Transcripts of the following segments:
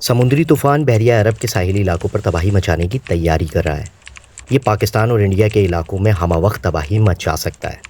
समुद्री तूफान बहरिया अरब के साहिली इलाकों पर तबाही मचाने की तैयारी कर रहा है। ये पाकिस्तान और इंडिया के इलाकों में हमवक्त तबाही मचा सकता है।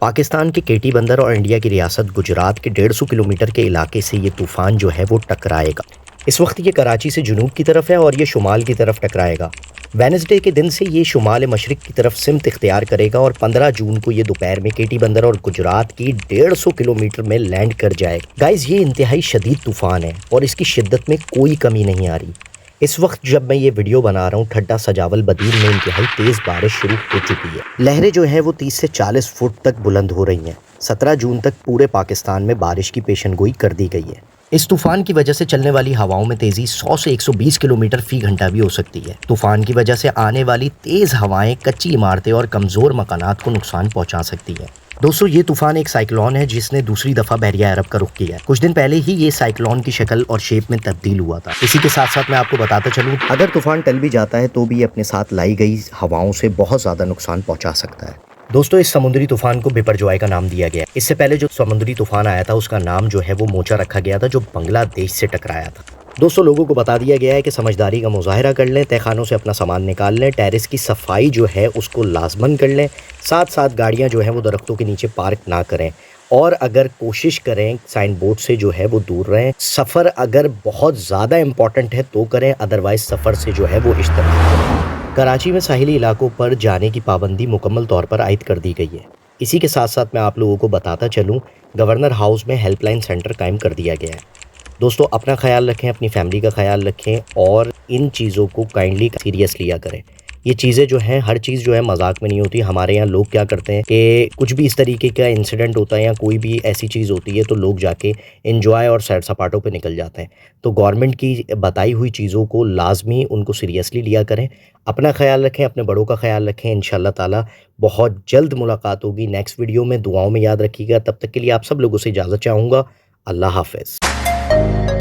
पाकिस्तान के केटी बंदर और इंडिया की रियासत गुजरात के 150 किलोमीटर के इलाके से ये तूफ़ान जो है वो टकराएगा। इस वक्त ये कराची से जुनूब की तरफ है और ये शुमाल की तरफ टकराएगा। वेडनेसडे के दिन से ये शुमाल मशरिक की तरफ सिमत इख्तियार करेगा और 15 जून को ये दोपहर में केटी बंदर और गुजरात की 150 किलोमीटर में लैंड कर जाएगा। गाइस, ये इंतहाई शदीद तूफ़ान है और इसकी शिद्दत में कोई कमी नहीं आ रही। इस वक्त जब मैं ये वीडियो बना रहा हूँ, ठड्डा सजावल बदीन में इंतहाई तेज़ बारिश शुरू हो चुकी है। लहरें जो हैं वो 30 से 40 फुट तक बुलंद हो रही हैं। 17 जून तक पूरे पाकिस्तान में बारिश की पेशनगोई कर दी गई है। इस तूफान की वजह से चलने वाली हवाओं में तेज़ी 100 से 120 किलोमीटर फी घंटा भी हो सकती है। तूफान की वजह से आने वाली तेज़ हवाएं कच्ची इमारतें और कमज़ोर मकानात को नुकसान पहुंचा सकती है। दोस्तों, ये तूफान एक साइक्लोन है जिसने दूसरी दफ़ा बहरिया अरब का रुख किया है। कुछ दिन पहले ही ये साइक्लोन की शक्ल और शेप में तब्दील हुआ था। इसी के साथ साथ मैं आपको बताता चलूँ, अगर तूफान टल भी जाता है तो भी ये अपने साथ लाई गई हवाओं से बहुत ज़्यादा नुकसान पहुँचा सकता है। दोस्तों, इस समुद्री तूफान को बिपरजॉय का नाम दिया गया। इससे पहले जो समुद्री तूफान आया था उसका नाम जो है वो मोचा रखा गया था, जो बांग्लादेश से टकराया था। दोस्तों, लोगों को बता दिया गया है कि समझदारी का मुजाहिरा कर लें, तहखानों से अपना सामान निकाल लें, टेरेस की सफाई जो है उसको लाजमन कर लें, साथ साथ गाड़ियाँ जो हैं वो दरख्तों के नीचे पार्क ना करें और अगर कोशिश करें साइन बोर्ड से जो है वो दूर रहें। सफ़र अगर बहुत ज़्यादा इम्पॉर्टेंट है तो करें, अदरवाइज़ सफ़र से जो है वो इज्तनाब करें। कराची में साहिली इलाकों पर जाने की पाबंदी मुकम्मल तौर पर आयद कर दी गई है। इसी के साथ साथ मैं आप लोगों को बताता चलूँ, गवर्नर हाउस में हेल्पलाइन सेंटर कायम कर दिया गया है। दोस्तों, अपना ख्याल रखें, अपनी फैमिली का ख्याल रखें और इन चीज़ों को काइंडली सीरियस लिया करें। ये चीज़ें जो हैं, हर चीज़ जो है मजाक में नहीं होती। हमारे यहाँ लोग क्या करते हैं कि कुछ भी इस तरीके का इंसिडेंट होता है या कोई भी ऐसी चीज़ होती है तो लोग जाके एंजॉय और सैर सपाटों पे निकल जाते हैं। तो गवर्नमेंट की बताई हुई चीज़ों को लाजमी उनको सीरियसली लिया करें। अपना ख्याल रखें, अपने बड़ों का ख्याल रखें। इंशाअल्लाह ताला बहुत जल्द मुलाकात होगी नेक्स्ट वीडियो में। दुआओं में याद रखिएगा। तब तक के लिए आप सब लोगों से इजाज़त चाहूँगा। अल्लाह हाफ़िज़।